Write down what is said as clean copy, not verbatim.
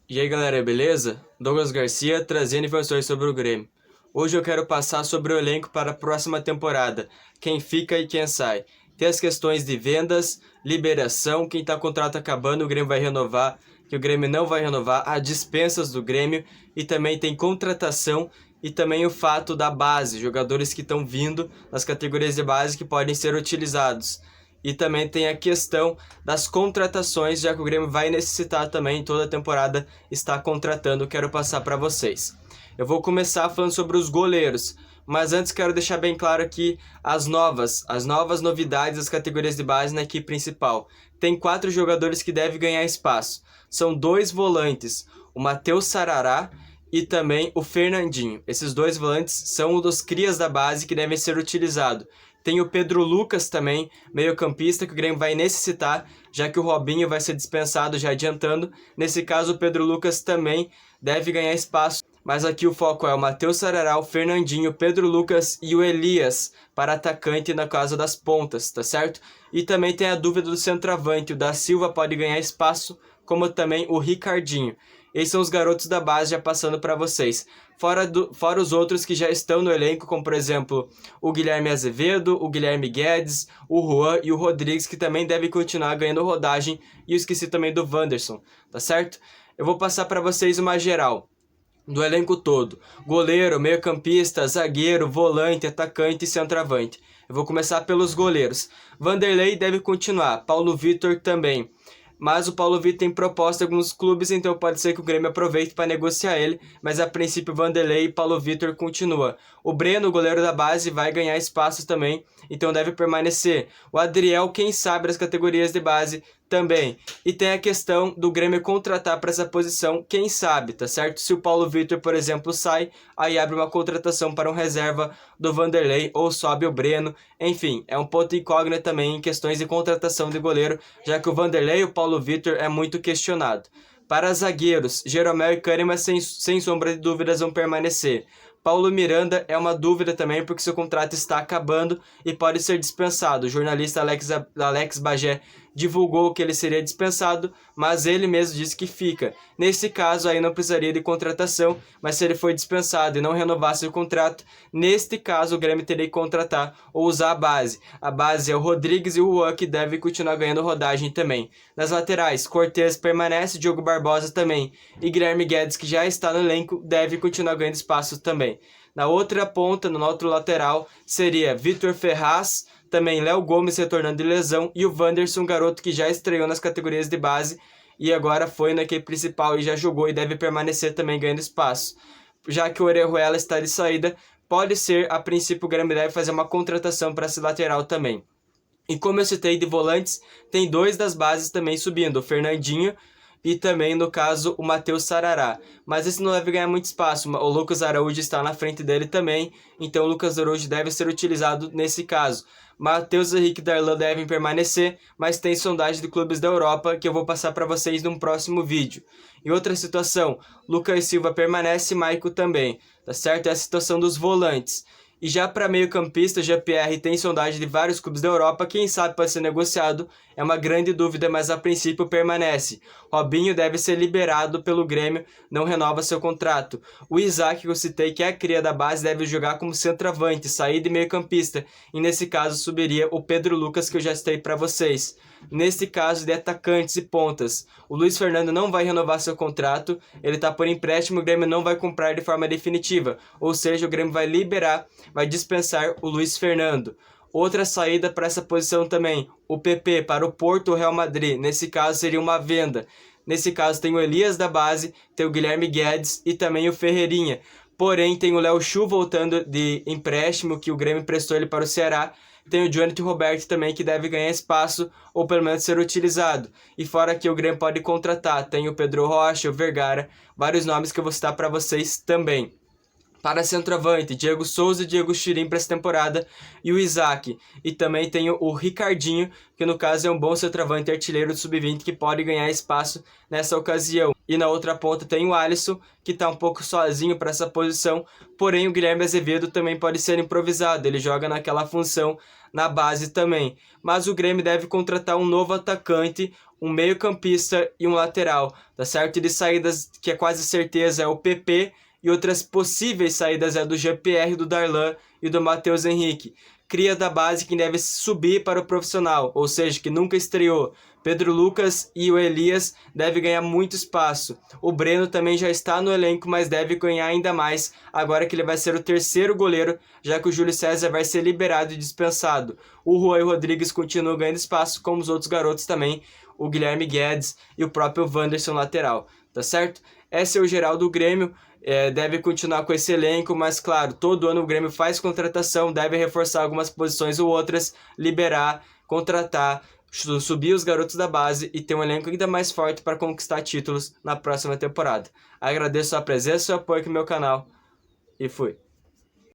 E aí galera, beleza? Douglas Garcia trazendo informações sobre o Grêmio. Hoje eu quero passar sobre o elenco para a próxima temporada, quem fica e quem sai. Tem as questões de vendas, liberação, quem está contrato acabando, o Grêmio vai renovar, que o Grêmio não vai renovar, as dispensas do Grêmio e também tem contratação e também o fato da base, jogadores que estão vindo nas categorias de base que podem ser utilizados. E também tem a questão das contratações, já que o Grêmio vai necessitar também, toda a temporada está contratando, quero passar para vocês. Eu vou começar falando sobre os goleiros, mas antes quero deixar bem claro aqui as novas novidades das categorias de base na equipe principal. Tem 4 jogadores que devem ganhar espaço. São 2 volantes, o Matheus Sarará e também o Fernandinho. Esses 2 volantes são um dos crias da base que devem ser utilizados. Tem o Pedro Lucas também, meio-campista, que o Grêmio vai necessitar, já que o Robinho vai ser dispensado, já adiantando. Nesse caso, o Pedro Lucas também deve ganhar espaço. Mas aqui o foco é o Matheus Sarará, o Fernandinho, o Pedro Lucas e o Elias para atacante na casa das pontas, tá certo? E também tem a dúvida do centroavante, o da Silva pode ganhar espaço, como também o Ricardinho. Esses são os garotos da base já passando para vocês. Fora os outros que já estão no elenco, como por exemplo o Guilherme Azevedo, o Guilherme Guedes, o Juan e o Rodrigues, que também devem continuar ganhando rodagem. E eu esqueci também do Wanderson, tá certo? Eu vou passar para vocês uma geral do elenco todo: goleiro, meio-campista, zagueiro, volante, atacante e centroavante. Eu vou começar pelos goleiros. Vanderlei deve continuar, Paulo Vitor também. Mas o Paulo Vitor tem proposta em alguns clubes, então pode ser que o Grêmio aproveite para negociar ele, mas a princípio Vanderlei e Paulo Vitor continua. O Breno, goleiro da base, vai ganhar espaço também, então deve permanecer. O Adriel, quem sabe, das categorias de base também. E tem a questão do Grêmio contratar para essa posição, quem sabe, tá certo? Se o Paulo Vitor, por exemplo, sai, aí abre uma contratação para um reserva do Vanderlei ou sobe o Breno. Enfim, é um ponto incógnito também em questões de contratação de goleiro, já que o Vanderlei e o Paulo Vitor é muito questionado. Para zagueiros, Jeromel e Kahneman sem sombra de dúvidas vão permanecer. Paulo Miranda é uma dúvida também porque seu contrato está acabando e pode ser dispensado. O jornalista Alex Bagé divulgou que ele seria dispensado, mas ele mesmo disse que fica. Nesse caso aí não precisaria de contratação, mas se ele for dispensado e não renovasse o contrato, neste caso o Grêmio teria que contratar ou usar a base. A base é o Rodrigues e o Juan, que devem continuar ganhando rodagem também. Nas laterais, Cortez permanece, Diogo Barbosa também, e Guilherme Guedes, que já está no elenco, deve continuar ganhando espaço também. Na outra ponta, no outro lateral, seria Vitor Ferraz, também Léo Gomes retornando de lesão, e o Wanderson, garoto que já estreou nas categorias de base e agora foi na equipe principal e já jogou e deve permanecer também ganhando espaço. Já que o Orejuela está de saída, pode ser, a princípio o Grêmio deve fazer uma contratação para esse lateral também. E como eu citei de volantes, tem 2 das bases também subindo, o Fernandinho e também, no caso, o Matheus Sarará. Mas esse não deve ganhar muito espaço, o Lucas Araújo está na frente dele também, então o Lucas Araújo deve ser utilizado nesse caso. Matheus Henrique e Darlan devem permanecer, mas tem sondagem de clubes da Europa que eu vou passar para vocês num próximo vídeo. Em outra situação, Lucas Silva permanece e Maico também, tá certo? É a situação dos volantes. E já para meio-campista, Jean-Pierre tem sondagem de vários clubes da Europa, quem sabe pode ser negociado, é uma grande dúvida, mas a princípio permanece. Robinho deve ser liberado pelo Grêmio, não renova seu contrato. O Isaac, que eu citei, que é a cria da base, deve jogar como centroavante, sair de meio-campista, e nesse caso subiria o Pedro Lucas, que eu já citei para vocês. Nesse caso de atacantes e pontas, o Luiz Fernando não vai renovar seu contrato, ele está por empréstimo, o Grêmio não vai comprar de forma definitiva, ou seja, o Grêmio vai liberar, vai dispensar o Luiz Fernando. Outra saída para essa posição também, o PP para o Porto ou Real Madrid, nesse caso seria uma venda. Nesse caso tem o Elias da base, tem o Guilherme Guedes e também o Ferreirinha. Porém tem o Léo Chu voltando de empréstimo, que o Grêmio emprestou ele para o Ceará. Tem o Jonathan Roberto também, que deve ganhar espaço ou pelo menos ser utilizado. E fora que o Grêmio pode contratar, tem o Pedro Rocha, o Vergara, vários nomes que eu vou citar para vocês também. Para centroavante, Diego Souza e Diego Chirim para essa temporada, e o Isaac. E também tem o Ricardinho, que no caso é um bom centroavante artilheiro do Sub-20 que pode ganhar espaço nessa ocasião. E na outra ponta tem o Alisson, que está um pouco sozinho para essa posição, porém o Guilherme Azevedo também pode ser improvisado, ele joga naquela função na base também. Mas o Grêmio deve contratar um novo atacante, um meio-campista e um lateral, tá certo? E de saídas que é quase certeza é o PP, e outras possíveis saídas é do GPR, do Darlan e do Matheus Henrique. Cria da base que deve subir para o profissional, ou seja, que nunca estreou. Pedro Lucas e o Elias devem ganhar muito espaço. O Breno também já está no elenco, mas deve ganhar ainda mais agora que ele vai ser o terceiro goleiro, já que o Júlio César vai ser liberado e dispensado. O Rui Rodrigues continua ganhando espaço, como os outros garotos também, o Guilherme Guedes e o próprio Wanderson lateral, tá certo? Esse é o geral do Grêmio. Deve continuar com esse elenco, mas claro, todo ano o Grêmio faz contratação, deve reforçar algumas posições ou outras, liberar, contratar, subir os garotos da base e ter um elenco ainda mais forte para conquistar títulos na próxima temporada. Agradeço a presença e o apoio aqui no meu canal e fui!